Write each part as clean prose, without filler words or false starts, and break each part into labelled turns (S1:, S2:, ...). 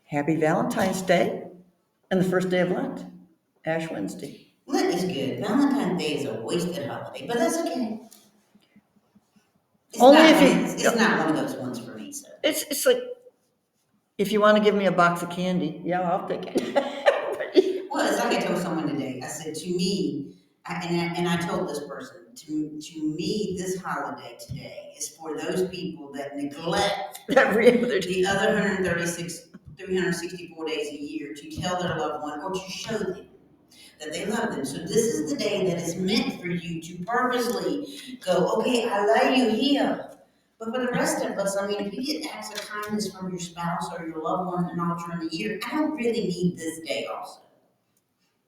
S1: Happy Valentine's Day and the first day of Lent, Ash Wednesday.
S2: Lent is good. Valentine's Day is a wasted holiday, but that's okay. It's
S1: Only
S2: not
S1: if
S2: one.
S1: you,
S2: It's not one of those ones for me. So
S1: it's like, if you want to give me a box of candy, yeah, I'll take it.
S2: well, it's like I told someone today. I said to me, and I told this person to me, this holiday today is for those people that neglect
S1: Every other day.
S2: the other 364 days a year to tell their loved one or to show them that they love them. So this is the day that is meant for you to purposely go, okay, I love you here. But for the rest of us, I mean, if you get acts of kindness from your spouse or your loved one and all during the year, I don't really need this day also.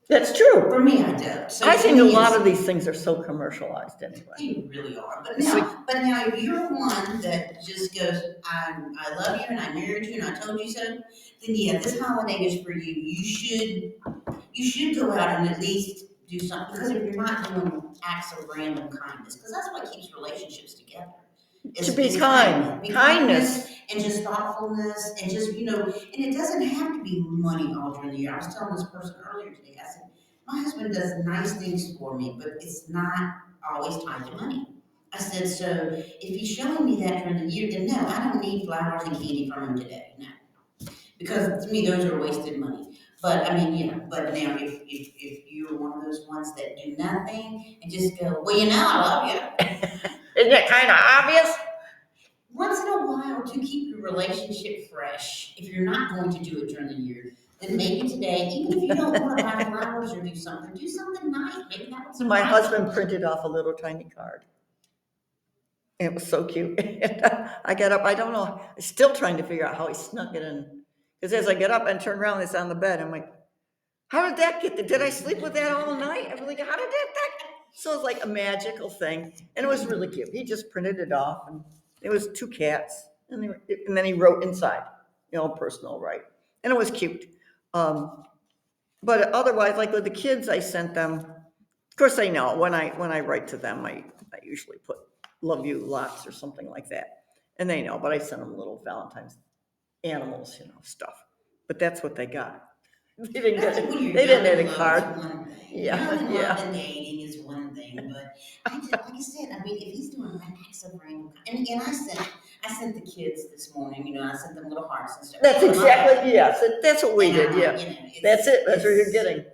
S1: That's true.
S2: For me, I don't. So
S1: I
S2: to
S1: think a
S2: me,
S1: lot of these things are so commercialized anyway.
S2: they really are. But
S1: It's
S2: now, if you're one that just goes, I love you and I married you and I told you so, then yeah, this holiday is for you. You should go out and at least do something, because if you're not doing acts of random kindness, because that's what keeps relationships together.
S1: To be kind, kindness.
S2: And just thoughtfulness, and just, and it doesn't have to be money all during the year. I was telling this person earlier today, I said, my husband does nice things for me, but it's not always tied to money. I said, so if he's showing me that during the year, then no, I don't need flowers and candy from him today. No. Because to me, those are wasted money. But I mean, but now if you're one of those ones that do nothing and just go, well, I love you.
S1: Isn't it kind of obvious?
S2: Once in a while, to keep your relationship fresh, if you're not going to do it during the year, then maybe today, even if you don't want to buy flowers or do something nice. Maybe that was
S1: My husband printed off a little tiny card. It was so cute. I got up, I don't know, I'm still trying to figure out how he snuck it in. Because as I get up and turn around, it's on the bed. I'm like, how did that get there? Did I sleep with that all night? I was like, how did that? So it's like a magical thing. And it was really cute. He just printed it off, and it was two cats. And then he wrote inside, personal, right? And it was cute. But otherwise, like with the kids, I sent them, of course they know when I write to them, I usually put love you lots or something like that. And they know, but I sent them little Valentine's animals, stuff. But that's what they got. They didn't get a card.
S2: Love and dating is one thing, but like I said, I mean, if he's doing acts of random, and I sent the kids this morning. I sent them little hearts and stuff.
S1: That's exactly, yes. That's what we did. Yeah, that's it. That's what you're getting.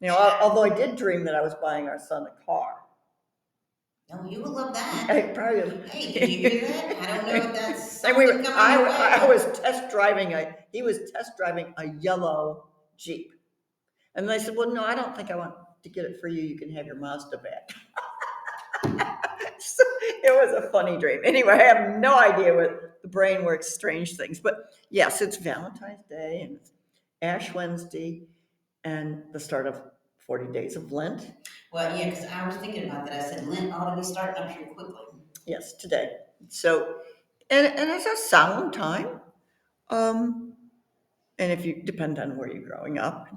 S1: Although I did dream that I was buying our son a car.
S2: Oh, you would love that.
S1: I probably.
S2: Hey, did you hear that? I don't know if that's
S1: And
S2: something coming your way.
S1: I was he was test driving a yellow Jeep. And I said, well, no, I don't think I want to get it for you. You can have your Mazda back. So it was a funny dream. Anyway, I have no idea what the brain works strange things. But yes, it's Valentine's Day and it's Ash Wednesday and the start of 40 days of Lent.
S2: Well, yeah, because I was thinking about that. I said Lent ought to be starting up here quickly.
S1: Yes, today. So, and it's a solemn time. And if you depend on where you're growing up.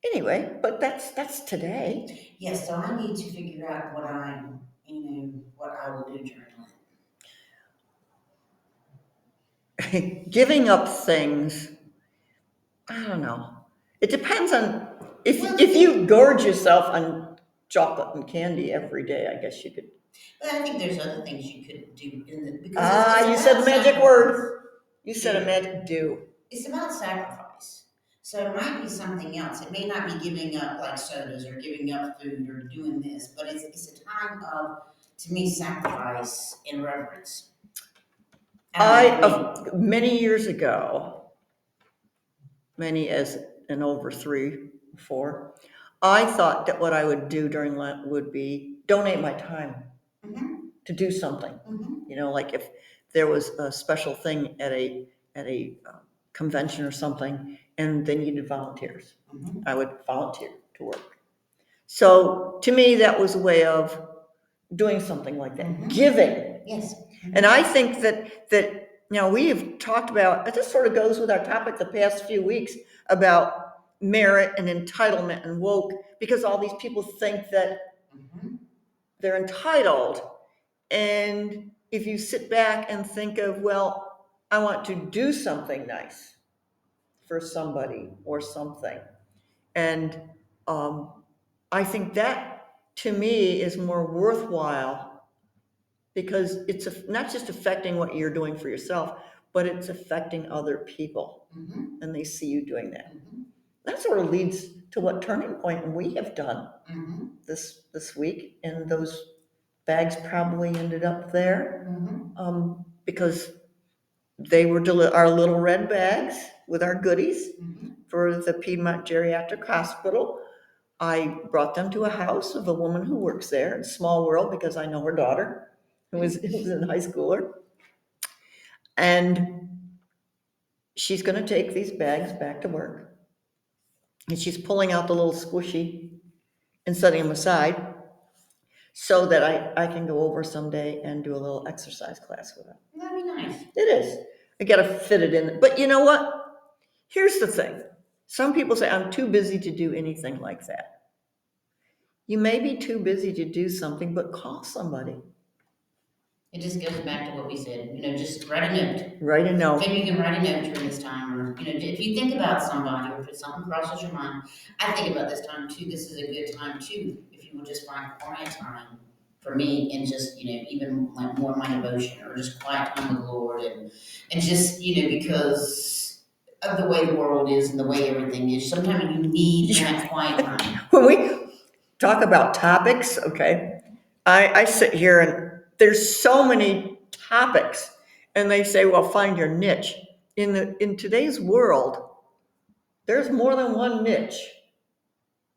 S1: Anyway, but that's today.
S2: Yes, so I need to figure out what I will do during Lent.
S1: Giving up things, I don't know. It depends on if you gorge yourself on chocolate and candy every day, I guess you could.
S2: But I think there's other things you could do
S1: You said the magic word. You said a magic do.
S2: It's about sacrifice. So it might be something else. It may not be giving up like sodas or giving up food or doing this, but it's a time of, to me, sacrifice and reverence.
S1: Many years ago, many as in over 3, 4, I thought that what I would do during Lent would be donate my time to do something. Like if there was a special thing at a convention or something, and they needed volunteers, I would volunteer to work. So to me, that was a way of doing something like that, giving.
S2: Yes.
S1: And I think that we have talked about, this sort of goes with our topic the past few weeks about merit and entitlement and woke, because all these people think that they're entitled. And if you sit back and think of, well, I want to do something nice for somebody or something. And I think that, to me, is more worthwhile because it's not just affecting what you're doing for yourself, but it's affecting other people, and they see you doing that. That sort of leads to what Turning Point we have done this week, and those bags probably ended up there because they were our little red bags with our goodies for the Piedmont Geriatric Hospital. I brought them to a house of a woman who works there. It's a small world because I know her daughter, who was in high schooler. And she's going to take these bags back to work. And she's pulling out the little squishy and setting them aside so that I can go over someday and do a little exercise class with her.
S2: That'd be nice.
S1: It is. I got to fit it in. But you know what? Here's the thing. Some people say, I'm too busy to do anything like that. You may be too busy to do something, but call somebody.
S2: It just goes back to what we said, just write a note.
S1: Write a note.
S2: Maybe you can write a note during this time, or, if you think about somebody, or if something crosses your mind. I think about this time too, this is a good time too, if you will just find quiet time for me, and just, even like more of my devotion, or just quiet time with the Lord, and just, because of the way the world is and the way everything is, sometimes you need that quiet time.
S1: When we talk about topics, okay, I sit here and there's so many topics, and they say, well, find your niche. In today's world, there's more than one niche.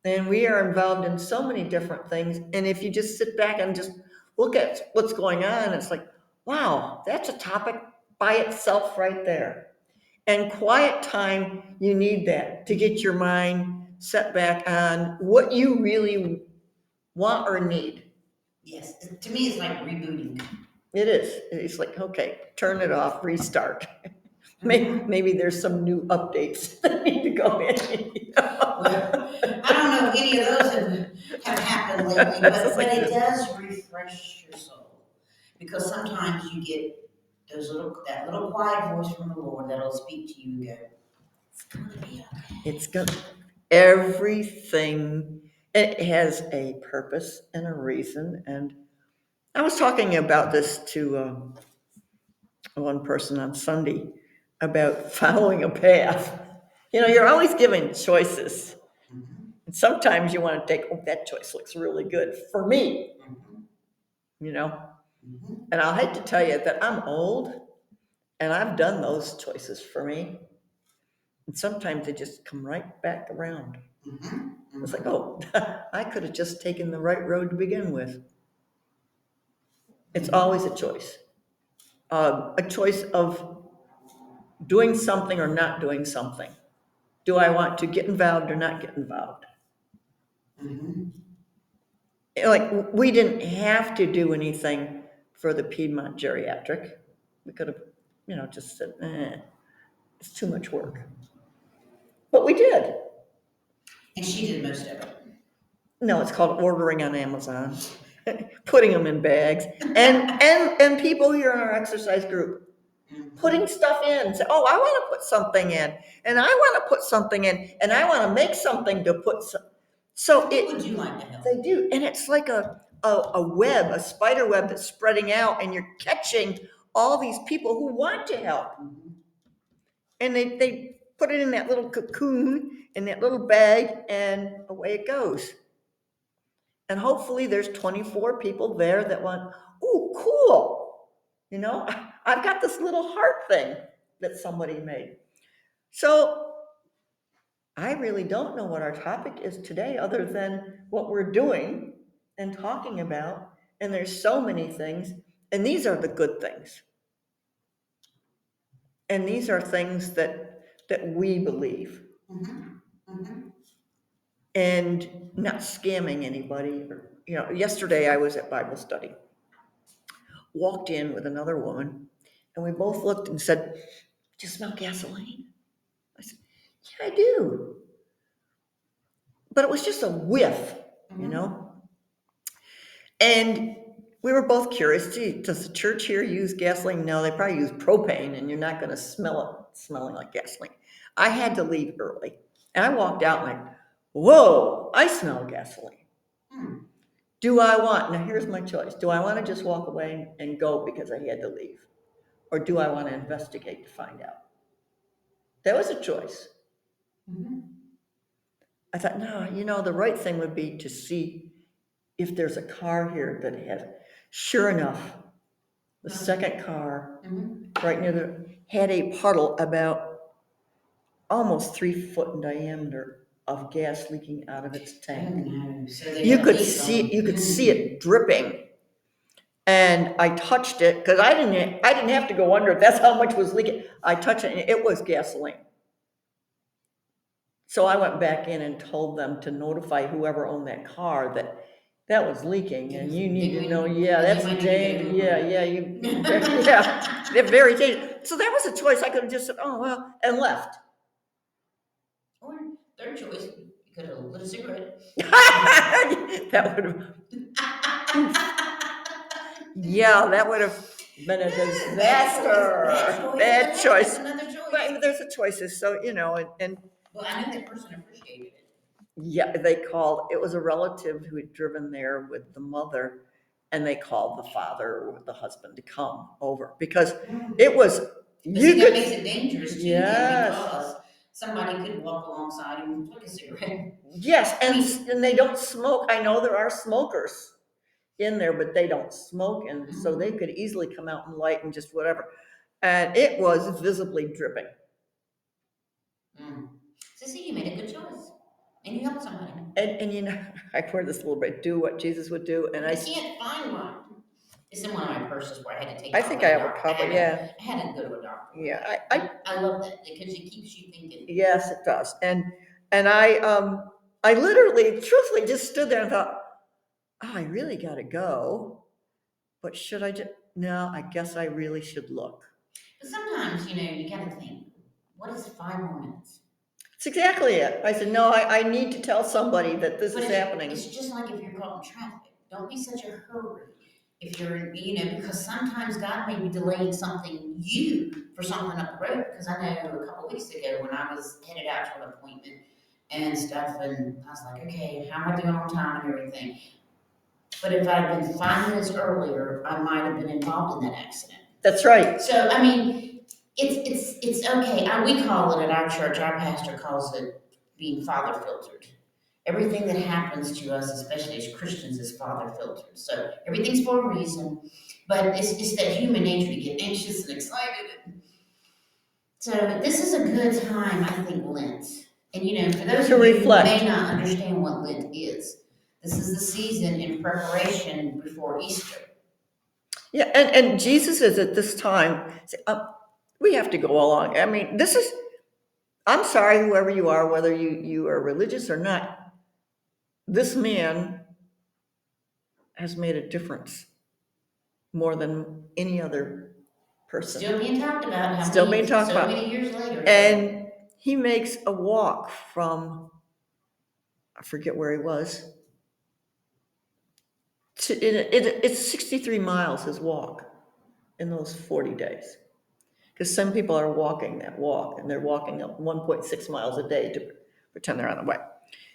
S1: And we are involved in so many different things. And if you just sit back and just look at what's going on, it's like, wow, that's a topic by itself right there. And quiet time, you need that to get your mind set back on what you really want or need.
S2: Yes, to me, it's like rebooting.
S1: It is. It's like, okay, turn it off, restart. Maybe there's some new updates that need to go in.
S2: Well, I don't know if any of those have happened lately, but it does refresh your soul. Because sometimes you get that little quiet voice from the Lord that'll speak to you and go, it's gonna be okay.
S1: It's gonna, everything, it has a purpose and a reason. And I was talking about this to one person on Sunday about following a path. You're always given choices. And sometimes you want to take, oh, that choice looks really good for me. And I'll hate to tell you that I'm old and I've done those choices for me. And sometimes they just come right back around. It's like, oh, I could have just taken the right road to begin with. It's always a choice. A choice of doing something or not doing something. Do I want to get involved or not get involved? Like, we didn't have to do anything for the Piedmont Geriatric. We could have, just said, it's too much work. But we did.
S2: And she did most of it.
S1: No, it's called ordering on Amazon, putting them in bags, and people here in our exercise group putting stuff in. Say, oh, I want to put something in, and I want to put something in, and I want to make something to put some. So
S2: would you like to help?
S1: They do, and it's like a web, a spider web that's spreading out, and you're catching all these people who want to help, and they put it in that little cocoon in that little bag, and away it goes. And hopefully there's 24 people there that want, oh, cool. I've got this little heart thing that somebody made. So I really don't know what our topic is today other than what we're doing and talking about. And there's so many things. And these are the good things. And these are things that we believe. And not scamming anybody. Yesterday I was at Bible study. Walked in with another woman, and we both looked and said, do you smell gasoline? I said, yeah, I do. But it was just a whiff, And we were both curious, gee, does the church here use gasoline? No, they probably use propane, and you're not going to smell smelling like gasoline. I had to leave early. And I walked out and like, whoa, I smell gasoline.
S2: Hmm.
S1: Do I want, now here's my choice. Do I want to just walk away and go because I had to leave? Or do I want to investigate to find out? That was a choice.
S2: Mhm.
S1: I thought, no, the right thing would be to see if there's a car here that has, sure enough, the second car
S2: Mhm.
S1: right near had a puddle about almost 3 foot in diameter of gas leaking out of its
S2: Oh,
S1: tank.
S2: no. So they
S1: You
S2: had a
S1: could
S2: leak
S1: see
S2: on.
S1: you could see it dripping. And I touched it because I didn't have to go under it. That's how much was leaking. I touched it and it was gasoline. So I went back in and told them to notify whoever owned that car that that was leaking and you need to know, yeah,
S2: And you
S1: that's
S2: might need to get
S1: dangerous.
S2: over
S1: Yeah,
S2: it.
S1: yeah, yeah, they're very dangerous. So that was a choice. I could have just said, oh, well, and left.
S2: Or third choice, you could have lit a cigarette.
S1: That would have, yeah, that would have been a disaster. Bad
S2: But hey, that's
S1: choice.
S2: another choice.
S1: But there's a choices, so, and
S2: Well, I know that person appreciated it.
S1: yeah, they called, it was a relative who had driven there with the mother, and they called the father or the husband to come over because it was,
S2: But
S1: you
S2: see, that
S1: could,
S2: makes it dangerous too, then,
S1: yes,
S2: because somebody could walk alongside and flick a cigarette.
S1: yes,
S2: I
S1: and,
S2: mean,
S1: and they don't smoke. I know there are smokers in there, but they don't smoke, and so they could easily come out and light and just whatever. And it was visibly dripping.
S2: mm. So see, you made a good choice, and you helped somebody.
S1: And I heard this a little bit, do what Jesus would do, and
S2: You can't find one. It's in one of my purses where I had to take
S1: I
S2: it
S1: think
S2: to
S1: I
S2: a
S1: have a
S2: doctor.
S1: couple, yeah.
S2: I had to go to a doctor.
S1: Yeah,
S2: I love that because it keeps you thinking.
S1: yes, it does. And I literally, truthfully, just stood there and thought, oh, I really got to go, but should I just? No, I guess I really should look.
S2: But sometimes, you got to think, what is 5 more minutes?
S1: It's exactly it. I said, no, I need to tell somebody that this
S2: But
S1: is happening.
S2: it's just like if you're caught in traffic. Don't be such a hurry. If you're, because sometimes God may be delaying something you for something up the road. Because I know a couple weeks ago when I was headed out to an appointment and stuff, and I was like, okay, how am I doing on time and everything? But if I'd been 5 minutes earlier, I might have been involved in that accident.
S1: That's right.
S2: So I mean, it's okay. We call it at our church. Our pastor calls it being father filtered. Everything that happens to us, especially as Christians, is father filtered. So everything's for a reason, but it's that human nature to get anxious and excited. So this is a good time, I think, Lent. And for those
S1: To
S2: of you who
S1: reflect.
S2: may not understand what Lent is, this is the season in preparation before Easter.
S1: Yeah, and Jesus is at this time, we have to go along. I mean, I'm sorry, whoever you are, whether you are religious or not, this man has made a difference more than any other person.
S2: Still being talked about.
S1: Still being talked
S2: so
S1: about.
S2: many years later.
S1: And he makes a walk from, I forget where he was, it's 63 miles, his walk, in those 40 days. Because some people are walking that walk, and they're walking up 1.6 miles a day to pretend they're on the way.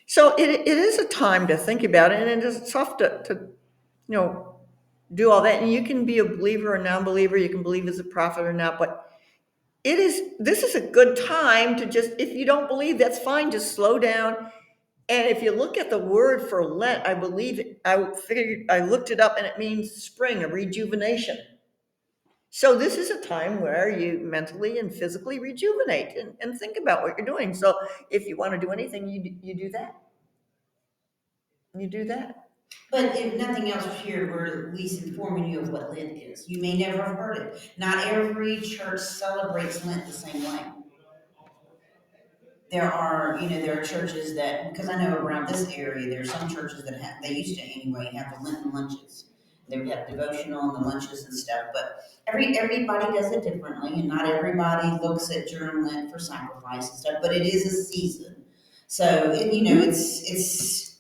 S1: So it is a time to think about it, and it is tough to do all that. And you can be a believer or non-believer, you can believe as a prophet or not, but this is a good time to just, if you don't believe, that's fine, just slow down. And if you look at the word for Lent, I believe, I looked it up, and it means spring, a rejuvenation. So this is a time where you mentally and physically rejuvenate and think about what you're doing. So if you want to do anything, you do that. You do that.
S2: But if nothing else here, we're at least informing you of what Lent is. You may never have heard it. Not every church celebrates Lent the same way. There are churches that, because I know around this area, there are some churches that they used to anyway, have the Lenten lunches. They would have devotional and the lunches and stuff, but everybody does it differently, and not everybody looks at during Lent for sacrifice and stuff, but it is a season. So, it's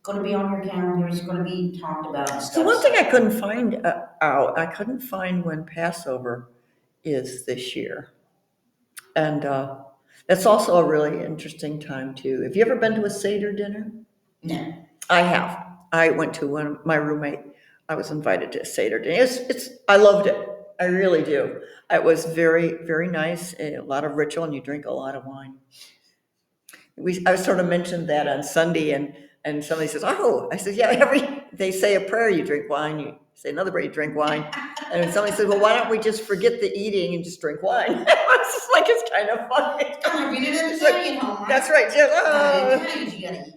S2: going to be on your calendar, it's going to be talked about and stuff.
S1: So one thing I couldn't find out, I couldn't find when Passover is this year. And that's also a really interesting time too. Have you ever been to a Seder dinner?
S2: No.
S1: I have. I went to one of my roommate. I was invited to a Seder dinner. I loved it. I really do. It was very, very nice. A lot of ritual, and you drink a lot of wine. I sort of mentioned that on Sunday, and somebody says, "Oh," I said, "Yeah." They say a prayer, you drink wine. You say another prayer, you drink wine. And somebody said, "Well, why don't we just forget the eating and just drink wine?" It's just like it's kind of funny.
S2: Kind of like being an
S1: It's like,
S2: Italian home, right?
S1: that's right.
S2: Italians, you gotta eat.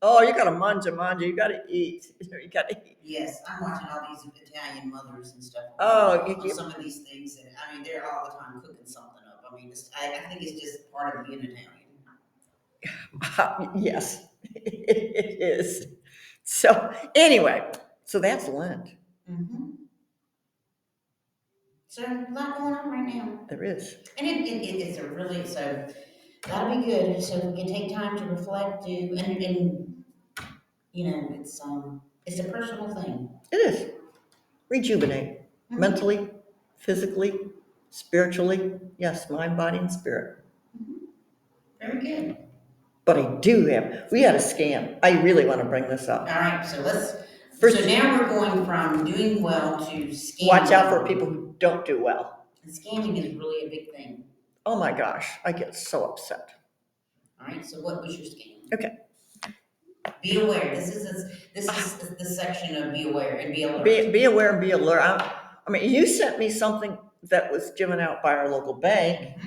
S1: Oh, you gotta manja. You gotta eat. You gotta eat.
S2: Yes, I'm watching all these Italian mothers and stuff.
S1: Oh,
S2: on some of these things, and I mean, they're all the time cooking something up. I mean, I think it's just part of being Italian.
S1: yes, it is. So anyway, so that's Lent.
S2: Mm-hmm. So a lot going on right now.
S1: There is.
S2: And it's a really, so that'll be good. So we can take time to reflect, and you know, it's a personal thing.
S1: It is. Rejuvenate.
S2: Mhm.
S1: Mentally, physically, spiritually. Yes, mind, body, and spirit.
S2: Very good.
S1: But we had a scam. I really want to bring this up.
S2: All right, so
S1: First,
S2: so now we're going from doing well to scamming.
S1: watch out for people who don't do well.
S2: And scamming is really a big thing.
S1: Oh my gosh, I get so upset.
S2: All right, so what was your scam?
S1: Okay.
S2: Be aware. This is the section of be aware and be alert.
S1: Be aware and be alert. I mean, you sent me something that was given out by our local bank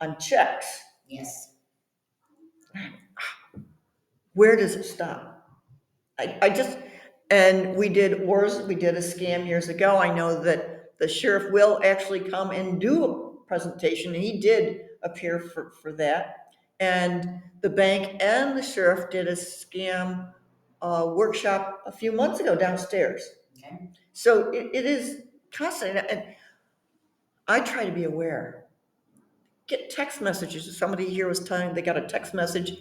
S1: on checks.
S2: Yes.
S1: Where does it stop? I just, and we did a scam years ago. I know that the sheriff will actually come and do a presentation, and he did appear for that. And the bank and the sheriff did a scam workshop a few months ago downstairs.
S2: Okay.
S1: So it is constant, and I try to be aware. Get text messages. Somebody here was telling they got a text message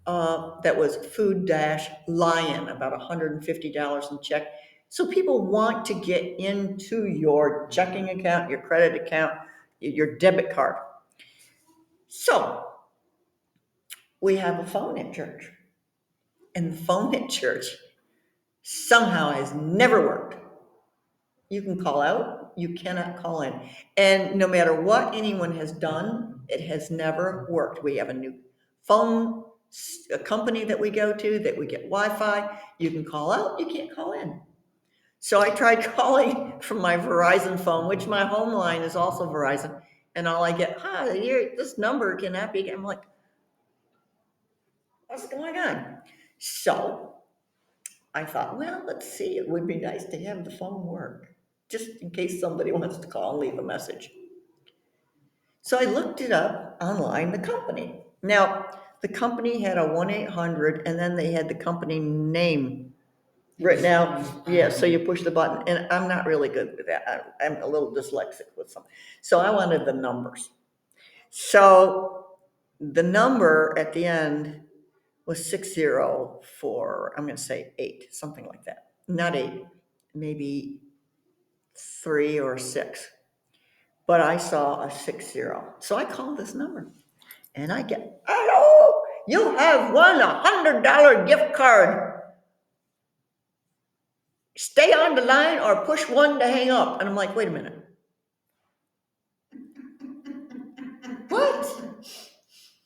S1: that was food-lion, about $150 in check. So people want to get into your checking account, your credit account, your debit card. So we have a phone at church, and the phone at church somehow has never worked. You can call out, you cannot call in. And no matter what anyone has done, it has never worked. We have a new phone a company that we go to that we get Wi-Fi. You can call out, you can't call in. So I tried calling from my Verizon phone, which my home line is also Verizon, and all I get, hi, this number cannot be. I'm like, what's going on? So I thought, well, let's see. It would be nice to have the phone work, just in case somebody wants to call and leave a message. So I looked it up online, the company. Now, the company had a 1-800, and then they had the company name written out. Yeah, so you push the button, and I'm not really good with that. I'm a little dyslexic with some. So I wanted the numbers. So the number at the end was 604, I'm going to say 8, something like that. Not 8, maybe 3 or 6. But I saw a 60. So I called this number and I get, hello, you have won $100 gift card. Stay on the line or push 1 to hang up. And I'm like, wait a minute.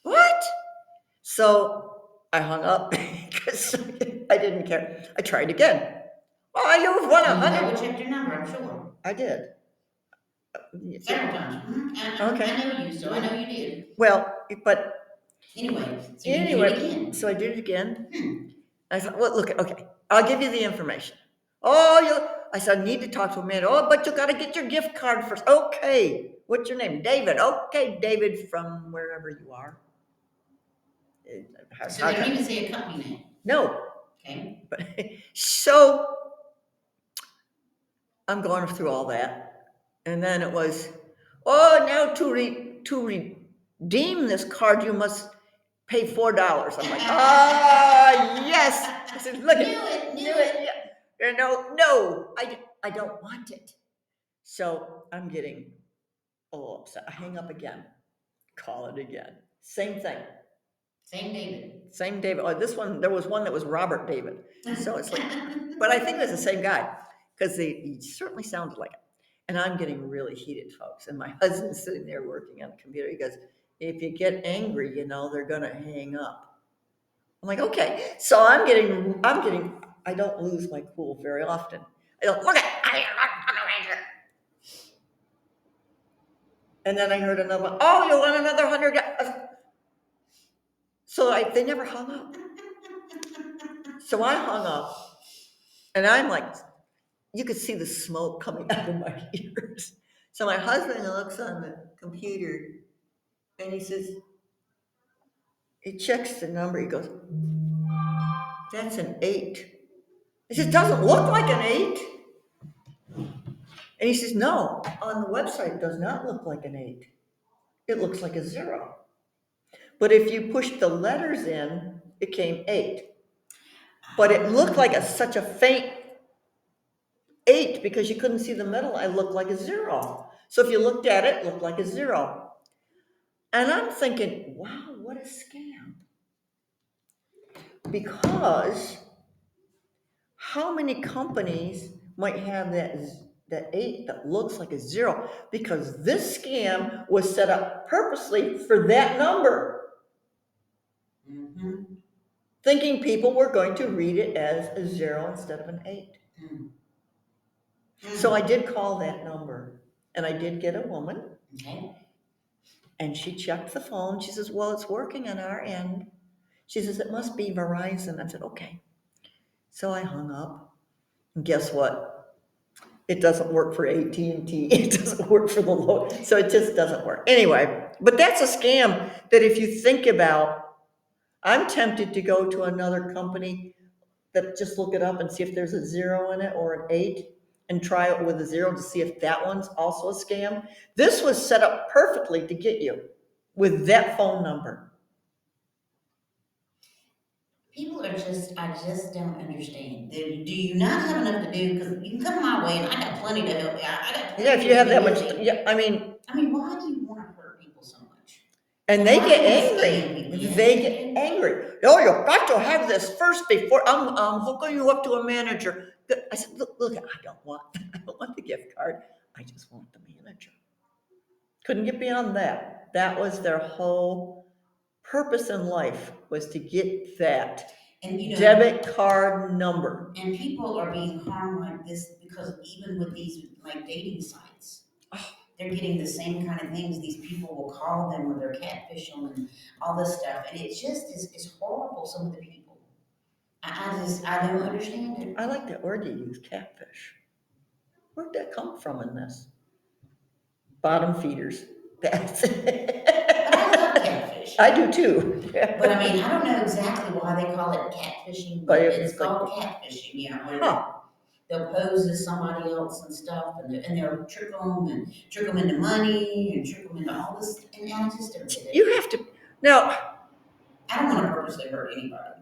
S1: What? So I hung up because I didn't care. I tried again. Oh, you've won
S2: You checked your number, I'm sure.
S1: I did.
S2: Several times.
S1: Okay.
S2: I know you, so I know you did.
S1: Well, but
S2: anyway, so you did it again.
S1: So I did it again. I thought, well, look, okay, I'll give you the information. Oh, I said, I need to talk to a man. Oh, but you got to get your gift card first. Okay, what's your name? David. Okay, David from wherever you are.
S2: So they don't even say a company name.
S1: No.
S2: Okay.
S1: But so I'm going through all that, and then it was, oh, now to redeem this card, you must pay $4. I'm like, yes. I said, look,
S2: knew it.
S1: Yeah. No, I don't want it. So I'm getting upset. I hang up again. Call it again. Same thing.
S2: Same David.
S1: Same David. Oh, this one, there was one that was Robert David. So it's like, but I think it was the same guy because he certainly sounded like it. And I'm getting really heated, folks. And my husband's sitting there working on the computer. He goes, if you get angry, they're going to hang up. I'm like, okay. So I don't lose my cool very often. I don't, look at, and then I heard another one, oh, you want another 100? So they never hung up. So I hung up, and I'm like, you could see the smoke coming out of my ears. So my husband looks on the computer, and he says, he checks the number. He goes, that's an 8. He says, doesn't look like an 8. And he says, no, on the website it does not look like an 8. It looks like a 0. But if you push the letters in, it came 8. But it looked like such a faint 8 because you couldn't see the middle. It looked like a 0. So if you looked at it, it looked like a 0. And I'm thinking, wow, what a scam. Because how many companies might have that 8 that looks like a 0? Because this scam was set up purposely for that number.
S2: Mm-hmm.
S1: Thinking people were going to read it as a 0 instead of an 8. So I did call that number, and I did get a woman.
S2: Okay.
S1: And she checked the phone. She says, well, it's working on our end. She says, it must be Verizon. I said, okay. So I hung up. And guess what? It doesn't work for AT&T. It doesn't work for the low. So it just doesn't work. Anyway, but that's a scam that if you think about, I'm tempted to go to another company that just look it up and see if there's a 0 in it or an 8 and try it with a 0 to see if that one's also a scam. This was set up perfectly to get you with that phone number.
S2: People I just don't understand. Do you not have enough to do? Because you can come my way, and I got plenty to help you. I got plenty.
S1: Yeah, if you have that much,
S2: busy.
S1: yeah, I mean,
S2: why do you want to hurt people so much?
S1: and they get angry. They get angry. Oh, you've got to have this first before I'm hooking you up to a manager. I said, look, I don't want the gift card. I just want the manager. Couldn't get beyond that. That was their whole purpose in life, was to get that debit card number.
S2: And people are being harmed like this because even with these like dating sites, they're getting the same kind of things. These people will call them or they're catfish them and all this stuff, and it just is horrible. Some of the people, I don't understand it.
S1: I like the word you use, catfish. Where'd that come from in this? Bottom feeders. That's it.
S2: But I love catfish.
S1: I do too.
S2: But I don't know exactly why they call it catfishing, but it's called catfishing, where they'll pose as somebody else and stuff, and they'll trick them into money and trick them into all this, and I just don't get it.
S1: You have to, now.
S2: I don't want to purposely hurt anybody.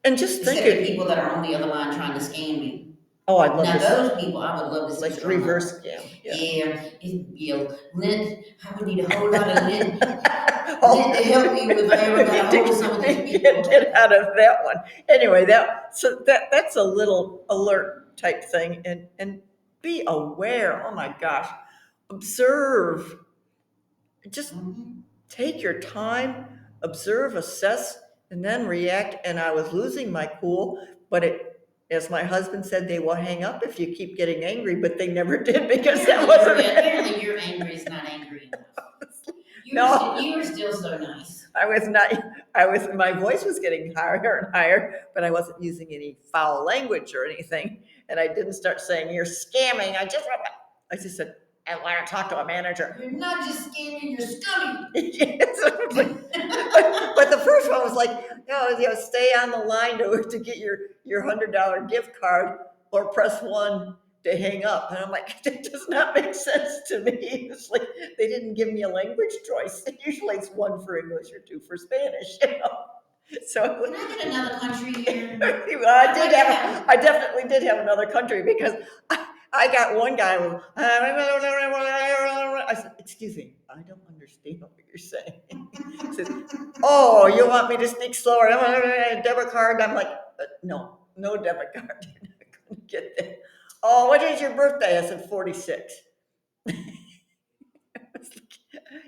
S1: And just think
S2: of people that are on the other line trying to scam me.
S1: Oh, I'd love
S2: now
S1: to.
S2: Those people, I would love to see.
S1: Like reverse scam.
S2: Yeah. Lent. I would need a whole lot of Lent. Lent to help me with I ever got a hold of some of these people.
S1: Get out of that one. Anyway, that's a little alert type thing, and be aware. Oh my gosh, observe. Just take your time, observe, assess, and then react. And I was losing my cool, but as my husband said, they will hang up if you keep getting angry, but they never did because that wasn't it.
S2: Apparently your angry is not angry enough. You were still so nice.
S1: I was not, my voice was getting higher and higher, but I wasn't using any foul language or anything. And I didn't start saying, you're scamming. I just said, I want to talk to a manager.
S2: You're not just scamming, you're scummy.
S1: Yes. But the first one was like, stay on the line to get your $100 gift card or press 1 to hang up. And I'm like, that does not make sense to me. It's like they didn't give me a language choice. Usually it's 1 for English or 2 for Spanish, So
S2: can I get another country here?
S1: I definitely did have another country because I got one guy who, I said, excuse me, I don't understand what you're saying. He says, oh, you want me to speak slower? A debit card? I'm like, no, no debit card. You're not going to get that. Oh, what is your birthday? I said, 46.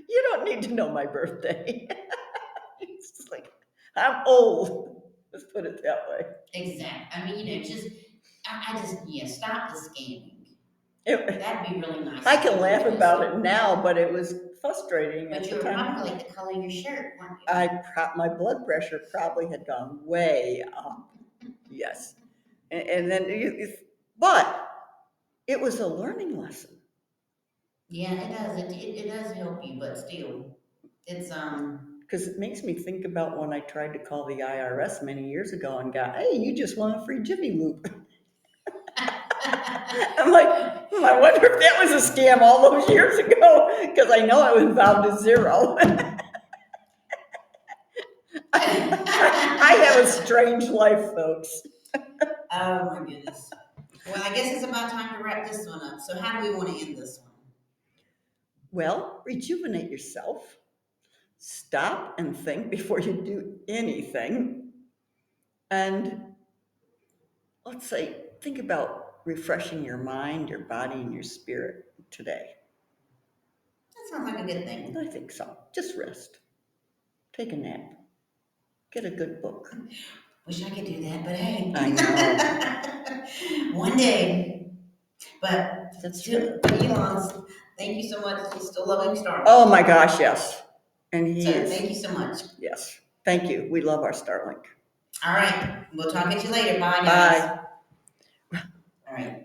S1: You don't need to know my birthday. It's just like, I'm old. Let's put it that way.
S2: Exactly. I mean, just, I just, yeah, stop the scamming.
S1: It,
S2: That'd be really nice.
S1: I can laugh about it now, but it was frustrating
S2: But
S1: at
S2: you
S1: the
S2: were
S1: time.
S2: probably like the color of your shirt, weren't you?
S1: My blood pressure probably had gone way up. Yes. And then, but it was a learning lesson.
S2: Yeah, it does. It does help you, but still, it's
S1: Because it makes me think about when I tried to call the IRS many years ago and got, hey, you just want a free Jiffy Loop. I'm like, I wonder if that was a scam all those years ago, because I know it involved a zero. I have a strange life, folks.
S2: Oh my goodness. Well, I guess it's about time to wrap this one up. So how do we want to end this one?
S1: Well, rejuvenate yourself. Stop and think before you do anything. And let's say, think about refreshing your mind, your body, and your spirit today.
S2: That sounds like a good thing.
S1: I think so. Just rest. Take a nap. Get a good book.
S2: Wish I could do that, but hey.
S1: I
S2: know. One day. But
S1: That's
S2: still, Elon, thank you so much. He's still loving Starbucks.
S1: Oh my gosh, yes. And he
S2: So
S1: is.
S2: thank you so much.
S1: Yes. Thank you. We love our Starlink.
S2: All right. We'll talk at you later. Bye, guys.
S1: Bye.
S2: All right.